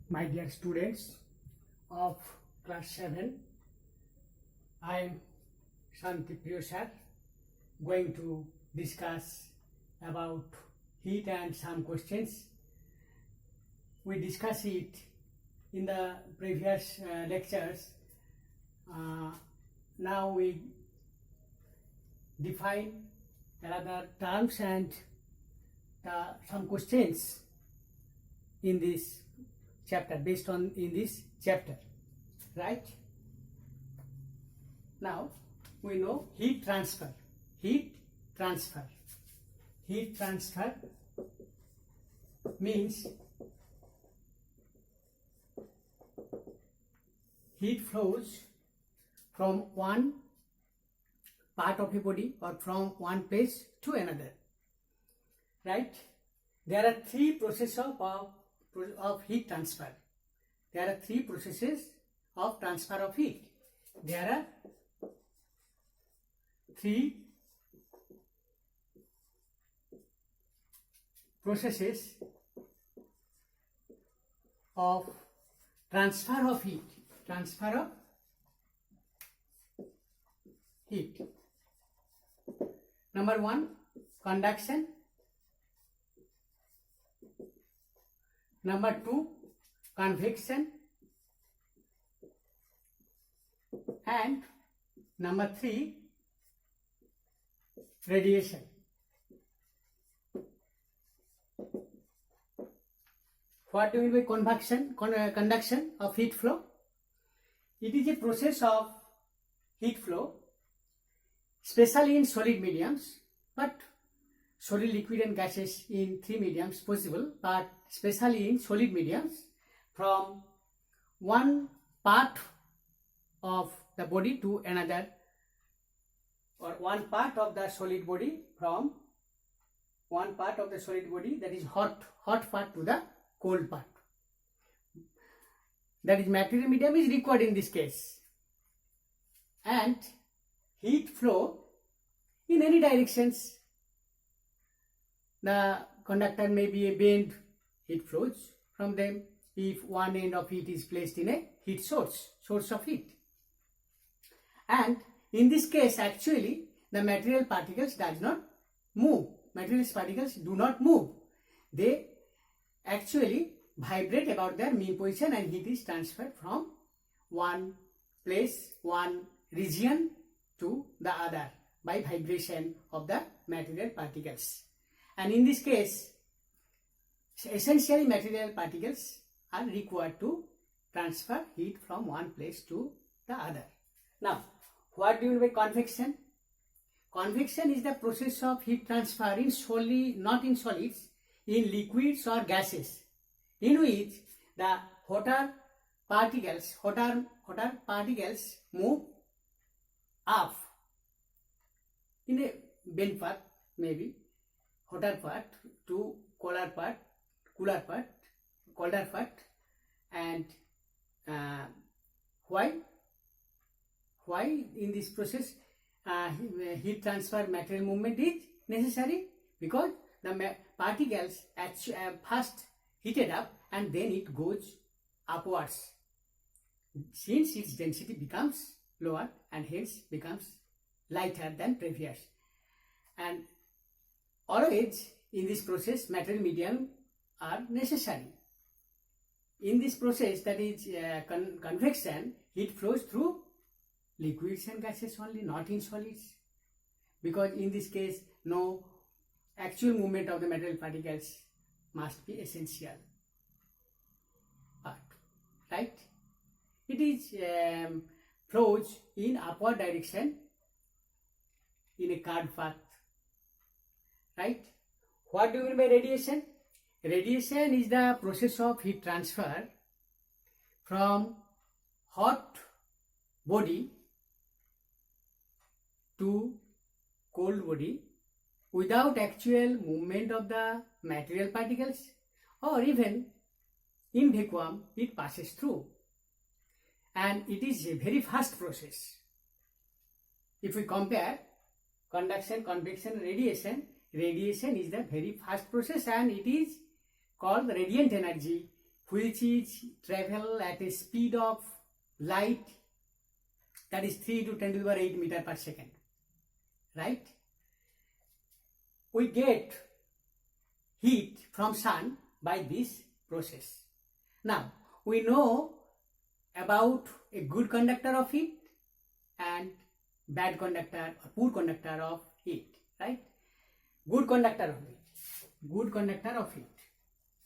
My dear students of class 7, I am Shanti Priyo sir, going to discuss about heat and some questions. We discussed it in the previous lectures. Now we define another terms and some questions in this chapter, based on in this chapter, right? Now we know heat transfer. Heat transfer means heat flows from one part of a body or from one place to another, right? There are three processes of heat transfer. There are three processes of transfer of heat. There are three processes of transfer of heat. Transfer of heat. Number one, conduction. Number two, convection. And number three, radiation. What do you mean by conduction of heat flow? It is a process of heat flow, especially in solid mediums, but solid, liquid and gases in three mediums possible, but especially in solid mediums, from one part of the body to another, or one part of the solid body from one part of the solid body, that is hot part, to the cold part. That is, material medium is required in this case. And heat flow in any directions. The conductor may be a bend, heat flows from them if one end of it is placed in a heat source of heat. And in this case, actually, the material particles does not move. Material particles do not move. They actually vibrate about their mean position, and heat is transferred from one place, one region to the other by vibration of the material particles. And in this case, essentially material particles are required to transfer heat from one place to the other. Now, what do you mean by convection? Convection is the process of heat transfer in not in solids, in liquids or gases, in which the hotter particles move up in a bent path, maybe hotter part to colder part, colder part. And why in this process heat transfer material movement is necessary? Because the particles first heated up and then it goes upwards, since its density becomes lower and hence becomes lighter than previous. And always in this process material medium are necessary. In this process, that is convection, heat flows through liquids and gases only, not in solids, because in this case no actual movement of the material particles must be essential part, right? It is flows in upward direction in a curved path, right? What do you mean by radiation? Radiation is the process of heat transfer from hot body to cold body without actual movement of the material particles, or even in vacuum it passes through, and it is a very fast process. If we compare conduction, convection, radiation, radiation is the very fast process and it is called radiant energy, which is travel at a speed of light, that is 3 to 10 to the power 8 meter per second, right? We get heat from sun by this process. Now, we know about a good conductor of heat and bad conductor or poor conductor of heat, right? Good conductor of heat. Good conductor of heat.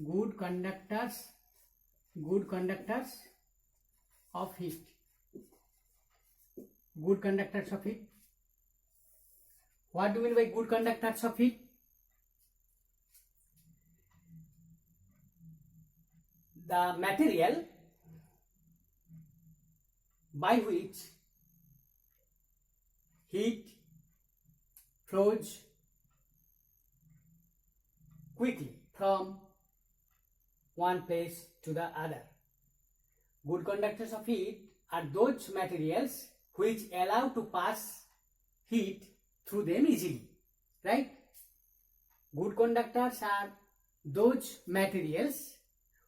Good conductors of heat. Good conductors of heat. What do we mean by good conductors of heat? The material by which heat flows quickly from one place to the other. Good conductors of heat are those materials which allow to pass heat through them easily, right? Good conductors are those materials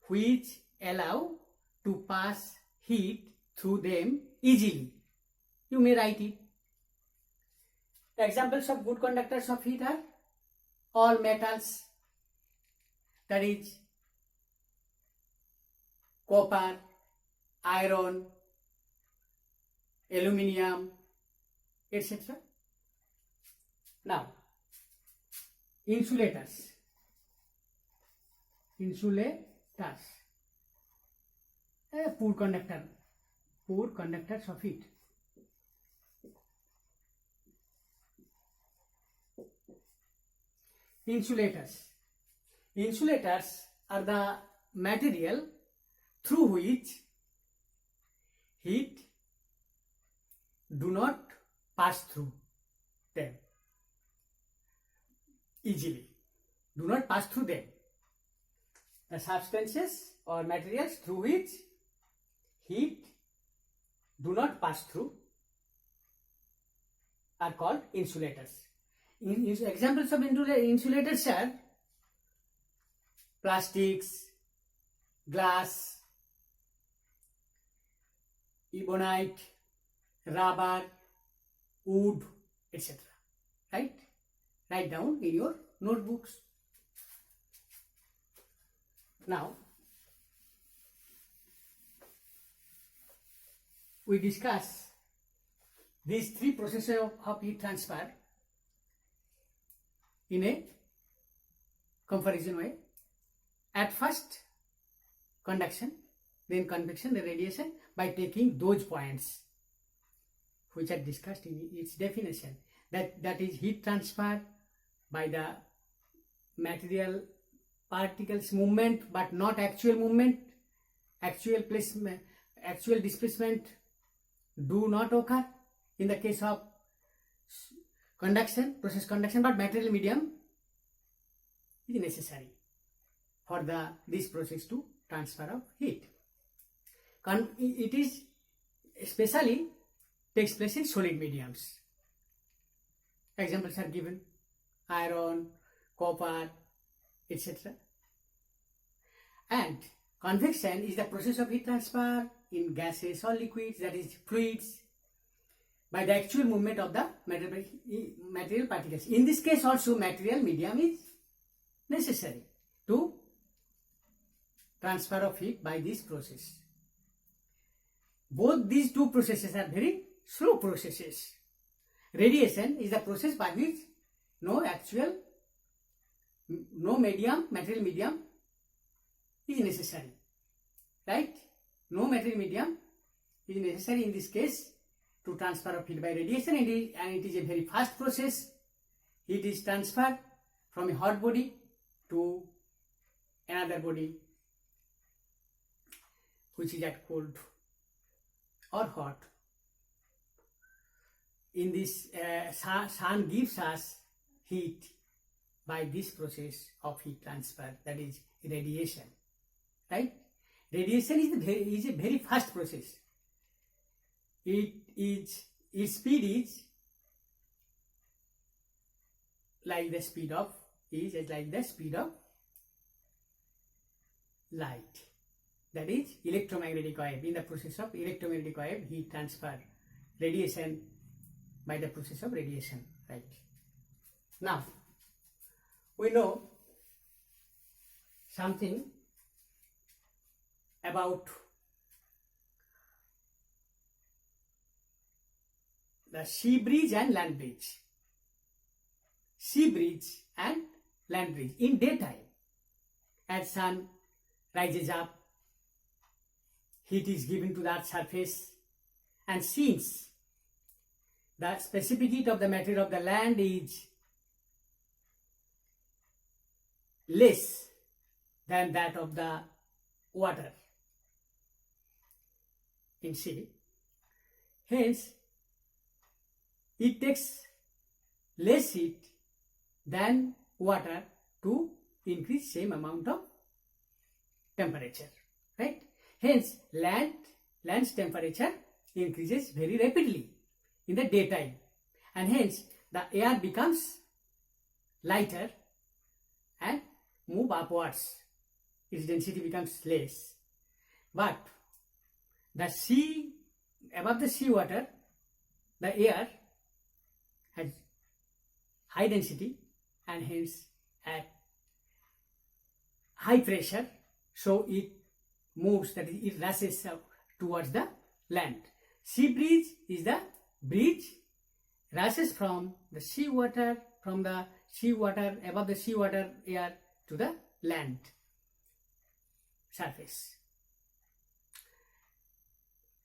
which allow to pass heat through them easily. You may write it. Examples of good conductors of heat are all metals, that is copper, iron, aluminium, etc. Now, insulators. Poor conductors of heat. Insulators are the material through which heat do not pass through them easily. Do not pass through them. The substances or materials through which heat do not pass through are called insulators. Examples of insulators are plastics, glass, ebonite, rubber, wood, etc. Right? Write down in your notebooks. Now, we discuss these three processes of heat transfer in a comparison way. At first, conduction, then convection, then radiation, by taking those points which are discussed in its definition. That is heat transfer by the material particles movement, but not actual movement. Actual placement, actual displacement do not occur in the case of conduction, process conduction, but material medium is necessary for this process to transfer of heat. It is especially takes place in solid mediums. Examples are given: iron, copper, etc. And convection is the process of heat transfer in gases or liquids, that is fluids, by the actual movement of the material particles. In this case also material medium is necessary to transfer of heat by this process. Both these two processes are very slow processes. Radiation is the process by which no material medium is necessary, right? No material medium is necessary in this case to transfer of heat by radiation, and it is a very fast process. Heat is transferred from a hot body to another body which is at cold or hot. In this, sun gives us heat by this process of heat transfer, that is radiation, right? Radiation is a very fast process. Its speed is like the speed of light, that is electromagnetic wave. In the process of electromagnetic wave, heat transfer, radiation by the process of radiation, right? Now, we know something about the sea breeze and land breeze. Sea breeze and land breeze. In daytime, as sun rises up, heat is given to the earth's surface, and since the specific heat of the material of the land is less than that of the water in sea, hence it takes less heat than water to increase same amount of temperature, right? Hence land's temperature increases very rapidly in the daytime, and hence the air becomes lighter and move upwards. Its density becomes less. But the sea, above the sea water, the air has high density and hence at high pressure, so it moves, that is, it rushes towards the land. Sea breeze is the breeze rushes from the sea water, above the sea water air to the land surface.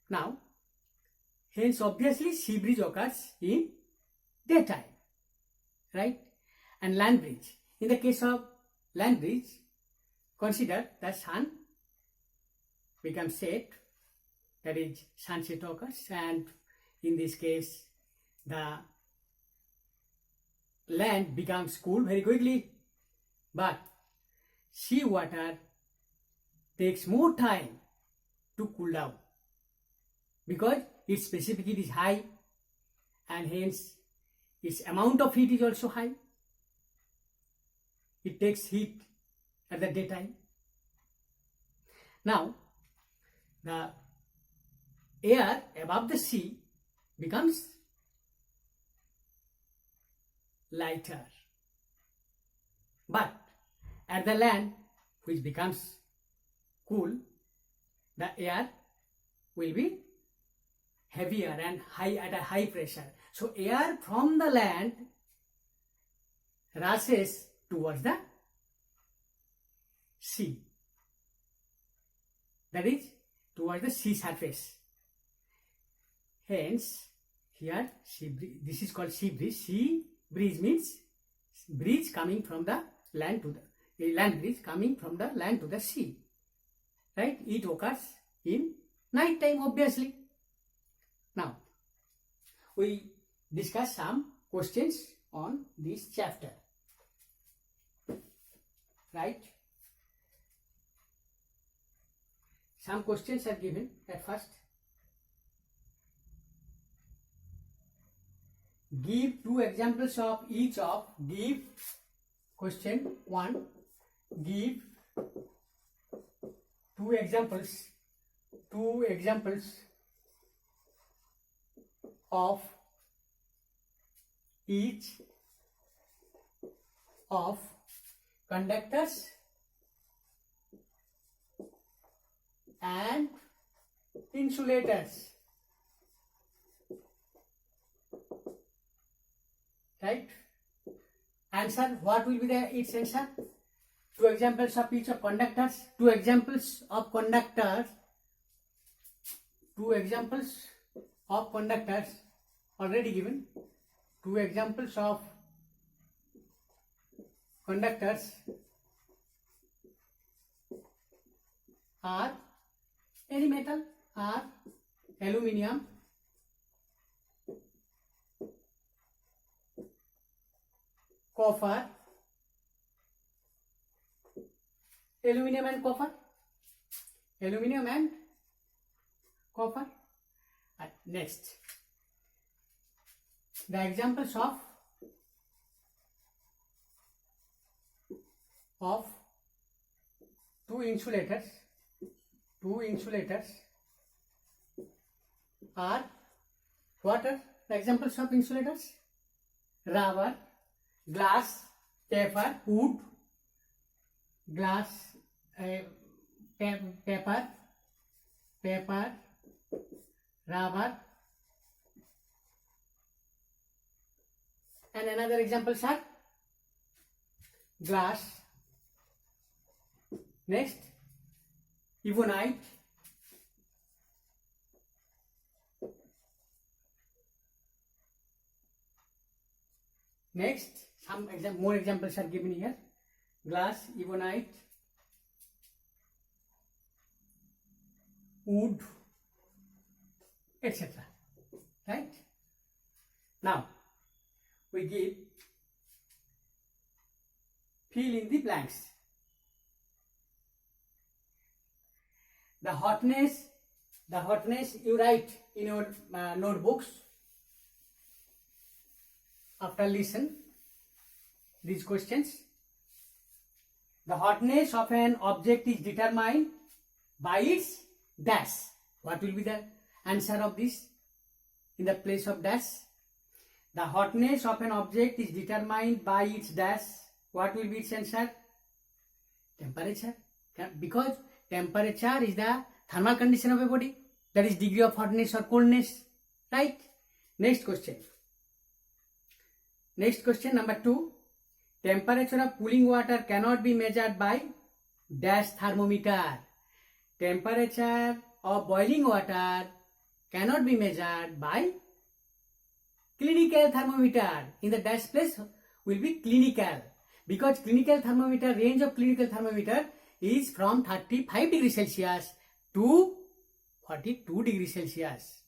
Now, hence obviously sea breeze occurs in daytime, right? And land breeze. In the case of land breeze, consider the sun becomes set, that is sunset occurs, and in this case the land becomes cool very quickly, but sea water takes more time to cool down because its specific heat is high and hence its amount of heat is also high. It takes heat at the daytime. Now, the air above the sea becomes lighter, but at the land, which becomes cool, the air will be heavier and high at a high pressure. So air from the land rushes towards the sea, that is towards the sea surface. Hence here sea breeze, this is called sea breeze. Sea breeze means breeze coming from the land to the land breeze coming from the land to the sea, right? It occurs in night time, obviously. Now we discuss some questions on this chapter, right? Some questions are given at first. Give two examples of each of. Give question 1. Give two examples of each of conductors and insulators, right? Answer, what will be its answer? Two examples of each of conductors. Two examples of conductors already given. Two examples of conductors are any metal, are aluminium, copper, aluminium and copper, next, the examples of two insulators two insulators are what are the examples of insulators? Rubber, glass, paper, wood, glass, paper, rubber, and another examples are glass. Next, ebonite, next some more examples are given here: glass, ebonite, wood, etc. Right? Now we give fill in the blanks. The hotness you write in your notebooks after listen these questions. The hotness of an object is determined by its dash. What will be the answer of this in the place of dash? The hotness of an object is determined by its dash. What will be its answer? Temperature. Because temperature is the thermal condition of a body, that is degree of hotness or coldness, right? Next question number 2. Temperature of cooling water cannot be measured by dash thermometer. Temperature of boiling water cannot be measured by clinical thermometer. In the dash place will be clinical, because clinical thermometer, range of clinical thermometer is from 35 degrees Celsius to 42 degrees Celsius.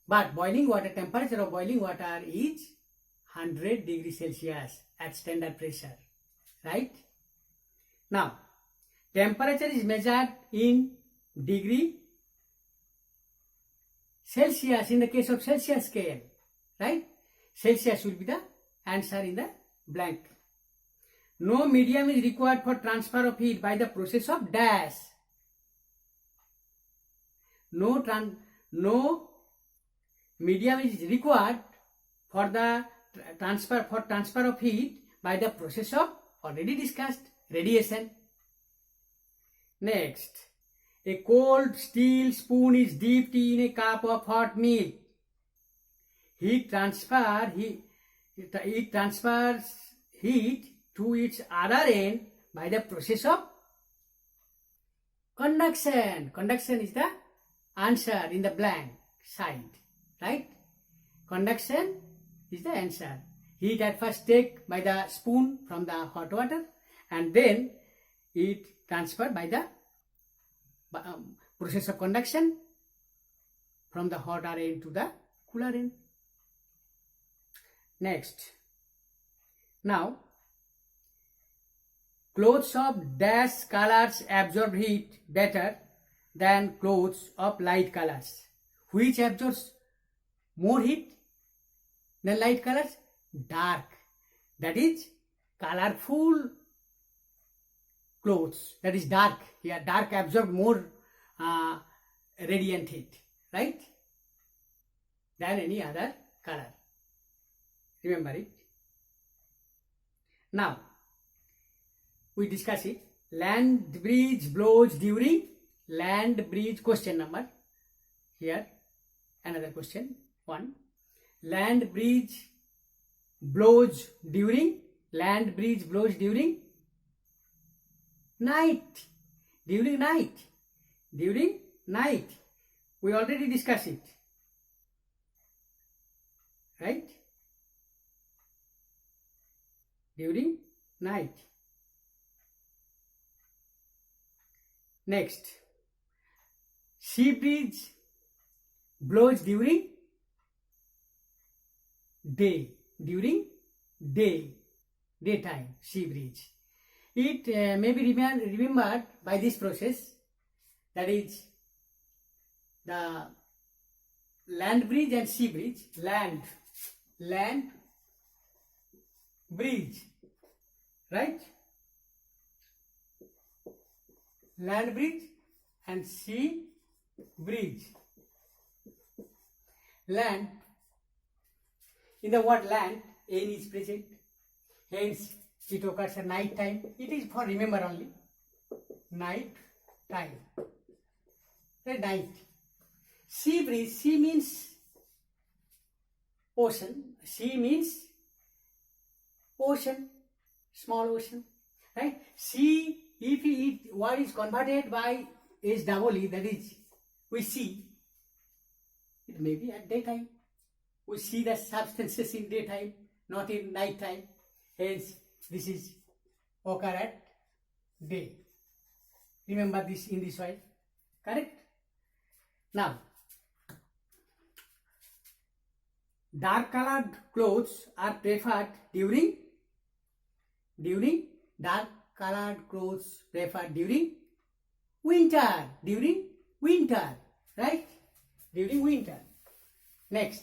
But boiling water, temperature of boiling water is 100 degrees Celsius at standard pressure. Right? Now, temperature is measured in degree Celsius in the case of Celsius scale. Right? Celsius will be the answer in the blank. No medium is required for transfer of heat by the process of dash. No medium is required for the transfer of heat by the process of, already discussed, radiation. Next, a cold steel spoon is dipped in a cup of hot milk. It transfers heat to its other end by the process of conduction. Conduction is the answer in the blank side, right? Conduction is the answer. Heat at first taken by the spoon from the hot water, and then it transferred by the process of conduction from the hotter end to the cooler end. Next, now, clothes of dash colors absorb heat better than clothes of light colors. Which absorbs more heat than light colors? Dark. That is colorful clothes. That is dark. Here, dark absorb more radiant heat, right? Than any other color. Remember it. Now, we discuss it. Land breeze blows during, land breeze, question number. Here, another question. 1. Land breeze blows during, land breeze blows during night. During night. During night. We already discussed it. Right? During night. Next, sea breeze blows during day. During daytime, sea breeze. It may be remembered by this process, that is the land breeze and sea breeze. Land breeze, right? Land breeze and sea breeze. Land, in the word land, N is present, hence it occurs at night time. It is for remember only, night time, right? Night. Sea breeze, sea means ocean, sea means ocean, small ocean, right? Sea, if what is converted by SEE, that is we see, it may be at daytime. We see the substances in daytime, not in night time. Hence, this is occur at day. Remember this in this way, correct? Now, dark colored clothes are preferred during dark colored clothes preferred during winter, right? During winter. Next,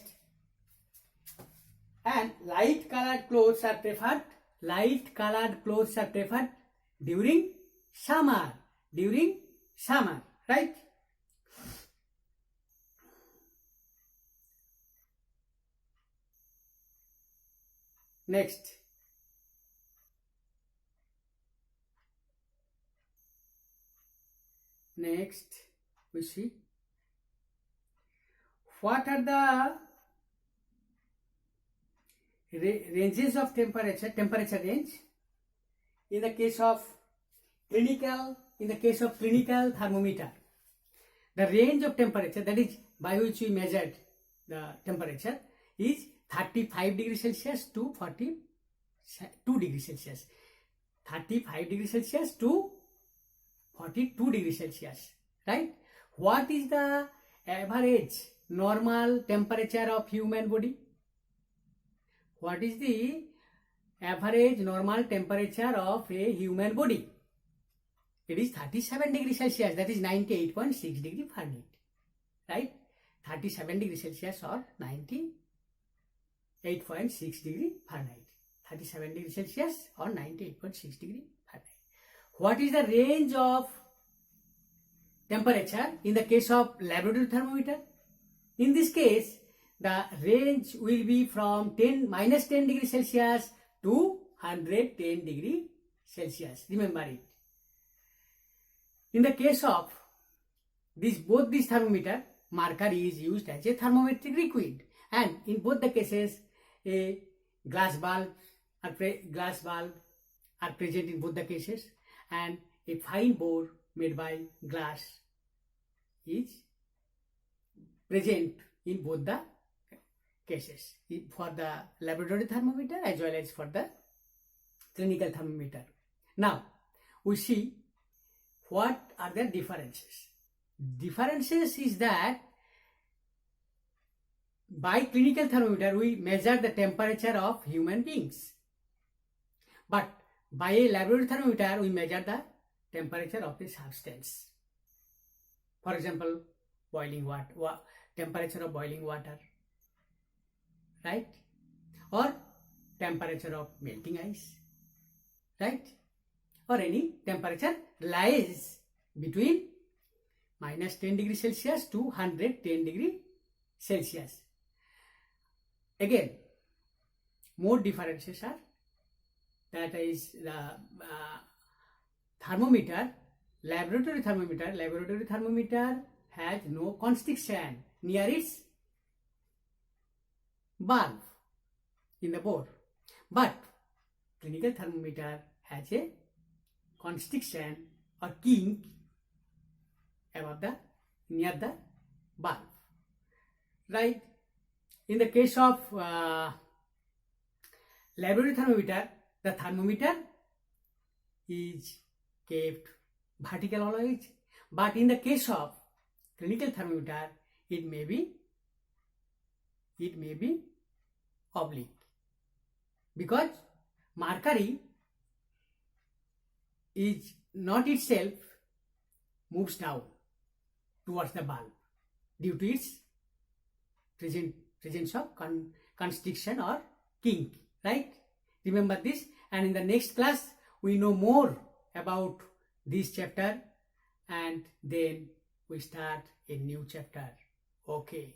and light colored clothes are preferred during summer, right? Next, we see what are the ranges of temperature range in the case of clinical thermometer. The range of temperature, that is by which we measured the temperature, is 35 degrees Celsius to 42 degrees Celsius. 35 degrees Celsius to 42 degrees Celsius, right? What is the average normal temperature of human body? What is the average normal temperature of a human body? It is 37 degrees Celsius, that is 98.6 degree Fahrenheit, right? 37 degrees Celsius or 98.6 degree Fahrenheit. 37 degrees Celsius or 98.6 degree Fahrenheit. What is the range of temperature in the case of laboratory thermometer? In this case, the range will be from minus 10 degrees Celsius to 110 degree Celsius. Remember it. In the case of both these thermometer, mercury is used as a thermometric liquid, and in both the cases, a glass bulb are present in both the cases, and a fine bore made by glass is present in both the cases, for the laboratory thermometer as well as for the clinical thermometer. Now, we see what are the differences. Differences is that by clinical thermometer we measure the temperature of human beings, but by a laboratory thermometer we measure the temperature of a substance. For example, boiling water, temperature of boiling water, right? Or temperature of melting ice, right? Or any temperature lies between minus 10 degrees Celsius to 110 degrees Celsius. Again, more differences are, that is the thermometer, laboratory thermometer has no constriction near its bulb in the bore, but clinical thermometer has a constriction or kink near the bulb, right? In the case of laboratory thermometer, the thermometer is kept vertical always, but in the case of clinical thermometer, it may be oblique, because mercury is not itself moves down towards the bulb due to its presence of constriction or kink, right? Remember this, and in the next class we know more about this chapter and then we start a new chapter. Okay.